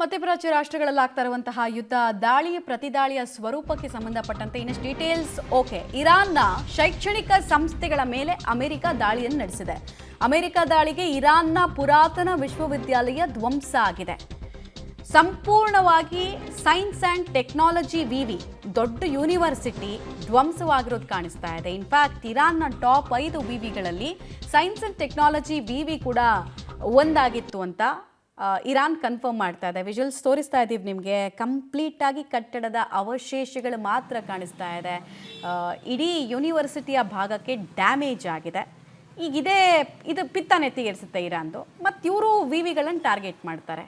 ಮಧ್ಯಪ್ರಾಚ್ಯ ರಾಷ್ಟ್ರಗಳಲ್ಲಿ ಆಗ್ತಾ ಇರುವಂತಹ ಯುದ್ಧ ದಾಳಿ ಪ್ರತಿದಾಳಿಯ ಸ್ವರೂಪಕ್ಕೆ ಸಂಬಂಧಪಟ್ಟಂತೆ ಇನ್ನಷ್ಟು ಡೀಟೇಲ್ಸ್. ಓಕೆ, ಇರಾನ್ನ ಶೈಕ್ಷಣಿಕ ಸಂಸ್ಥೆಗಳ ಮೇಲೆ ಅಮೆರಿಕ ದಾಳಿಯನ್ನು ನಡೆಸಿದೆ. ಅಮೆರಿಕ ದಾಳಿಗೆ ಇರಾನ್ನ ಪುರಾತನ ವಿಶ್ವವಿದ್ಯಾಲಯ ಧ್ವಂಸ ಆಗಿದೆ. ಸಂಪೂರ್ಣವಾಗಿ ಸೈನ್ಸ್ ಆ್ಯಂಡ್ ಟೆಕ್ನಾಲಜಿ ವಿವಿ ದೊಡ್ಡ ಯೂನಿವರ್ಸಿಟಿ ಧ್ವಂಸವಾಗಿರೋದು ಕಾಣಿಸ್ತಾ ಇದೆ. ಇನ್ಫ್ಯಾಕ್ಟ್ ಇರಾನ್ನ ಟಾಪ್ 5 ವಿವಿಗಳಲ್ಲಿ ಸೈನ್ಸ್ ಆ್ಯಂಡ್ ಟೆಕ್ನಾಲಜಿ ವಿವಿ ಕೂಡ ಒಂದಾಗಿತ್ತು ಅಂತ ಇರಾನ್ ಕನ್ಫರ್ಮ್ ಮಾಡ್ತಾ ಇದೆ. ವಿಜುವಲ್ಸ್ ತೋರಿಸ್ತಾ ಇದ್ದೀವಿ ನಿಮಗೆ. ಕಂಪ್ಲೀಟಾಗಿ ಕಟ್ಟಡದ ಅವಶೇಷಗಳು ಮಾತ್ರ ಕಾಣಿಸ್ತಾ ಇದೆ. ಇಡೀ ಯೂನಿವರ್ಸಿಟಿಯ ಭಾಗಕ್ಕೆ ಡ್ಯಾಮೇಜ್ ಆಗಿದೆ. ಈಗ ಇದು ಪಿತ್ತ ನೆತ್ತಿಗೇರಿಸುತ್ತೆ ಇರಾನ್ದು. ಮತ್ತು ಇವರು ವಿವಿಗಳನ್ನು ಟಾರ್ಗೆಟ್ ಮಾಡ್ತಾರೆ.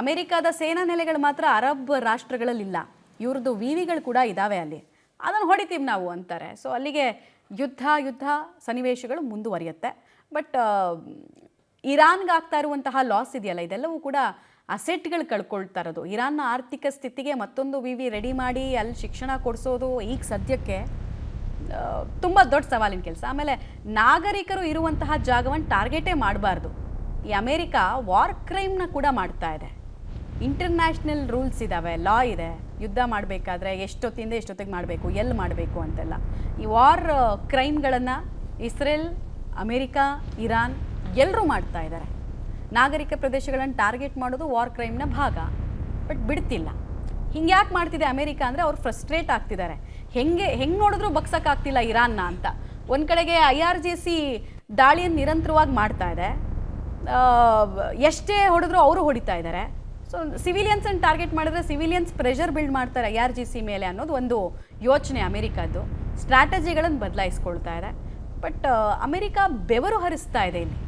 ಅಮೆರಿಕದ ಸೇನಾ ನೆಲೆಗಳು ಮಾತ್ರ ಅರಬ್ ರಾಷ್ಟ್ರಗಳಲ್ಲಿಲ್ಲ, ಇವ್ರದ್ದು ವಿವಿಗಳು ಕೂಡ ಇದ್ದಾವೆ ಅಲ್ಲಿ, ಅದನ್ನು ಹೊಡಿತೀವಿ ನಾವು ಅಂತಾರೆ. ಸೊ ಅಲ್ಲಿಗೆ ಯುದ್ಧ ಸನ್ನಿವೇಶಗಳು ಮುಂದುವರಿಯುತ್ತೆ. ಬಟ್ ಇರಾನ್ಗೆ ಆಗ್ತಾ ಇರುವಂತಹ ಲಾಸ್ ಇದೆಯಲ್ಲ, ಇದೆಲ್ಲವೂ ಕೂಡ ಅಸೆಟ್ಗಳು ಕಳ್ಕೊಳ್ತಾ ಇರೋದು. ಇರಾನ್ನ ಆರ್ಥಿಕ ಸ್ಥಿತಿಗೆ ಮತ್ತೊಂದು ವಿವಿ ರೆಡಿ ಮಾಡಿ ಅಲ್ಲಿ ಶಿಕ್ಷಣ ಕೊಡಿಸೋದು ಈಗ ಸದ್ಯಕ್ಕೆ ತುಂಬ ದೊಡ್ಡ ಸವಾಲಿನ ಕೆಲಸ. ಆಮೇಲೆ ನಾಗರಿಕರು ಇರುವಂತಹ ಜಾಗವನ್ನು ಟಾರ್ಗೆಟೇ ಮಾಡಬಾರ್ದು. ಈ ಅಮೇರಿಕ ವಾರ್ ಕ್ರೈಮ್ನ ಕೂಡ ಮಾಡ್ತಾ ಇದೆ. ಇಂಟರ್ನ್ಯಾಷನಲ್ ರೂಲ್ಸ್ ಇದ್ದಾವೆ, ಲಾ ಇದೆ. ಯುದ್ಧ ಮಾಡಬೇಕಾದ್ರೆ ಎಷ್ಟೊತ್ತಿಗೆ ಮಾಡಬೇಕು, ಎಲ್ಲಿ ಮಾಡಬೇಕು ಅಂತೆಲ್ಲ. ಈ ವಾರ್ ಕ್ರೈಮ್ಗಳನ್ನು ಇಸ್ರೇಲ್, ಅಮೇರಿಕಾ, ಇರಾನ್ ಎಲ್ಲರೂ ಮಾಡ್ತಾ ಇದ್ದಾರೆ. ನಾಗರಿಕ ಪ್ರದೇಶಗಳನ್ನು ಟಾರ್ಗೆಟ್ ಮಾಡೋದು ವಾರ್ ಕ್ರೈಮ್ನ ಭಾಗ. ಬಟ್ ಬಿಡ್ತಿಲ್ಲ. ಹಿಂಗೆ ಯಾಕೆ ಮಾಡ್ತಿದೆ ಅಮೇರಿಕ ಅಂದರೆ ಅವ್ರು ಫ್ರಸ್ಟ್ರೇಟ್ ಆಗ್ತಿದ್ದಾರೆ. ಹೆಂಗೆ ನೋಡಿದ್ರೂ ಬಗ್ಸೋಕ್ಕಾಗ್ತಿಲ್ಲ ಇರಾನ್ನ ಅಂತ. ಒಂದು ಕಡೆಗೆ IRGC ದಾಳಿಯನ್ನು ನಿರಂತರವಾಗಿ ಮಾಡ್ತಾ ಇದೆ. ಎಷ್ಟೇ ಹೊಡೆದ್ರೂ ಅವರು ಹೊಡಿತಾ ಇದ್ದಾರೆ. ಸೊ ಸಿವಿಲಿಯನ್ಸನ್ನು ಟಾರ್ಗೆಟ್ ಮಾಡಿದ್ರೆ ಸಿವಿಲಿಯನ್ಸ್ ಪ್ರೆಷರ್ ಬಿಲ್ಡ್ ಮಾಡ್ತಾರೆ IRGC ಮೇಲೆ ಅನ್ನೋದು ಒಂದು ಯೋಚನೆ ಅಮೇರಿಕದ್ದು. ಸ್ಟ್ರಾಟಜಿಗಳನ್ನು ಬದಲಾಯಿಸ್ಕೊಳ್ತಾ ಇದೆ. ಬಟ್ ಅಮೇರಿಕ ಬೆವರು ಹರಿಸ್ತಾ ಇದೆ ಇಲ್ಲಿ.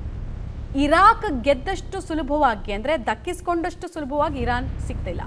ಇರಾಕ್ ಗೆದ್ದಷ್ಟು ಸುಲಭವಾಗಿ ಅಂದರೆ ದಕ್ಕಿಸ್ಕೊಂಡಷ್ಟು ಸುಲಭವಾಗಿ ಇರಾನ್ ಸಿಗ್ತಿಲ್ಲ.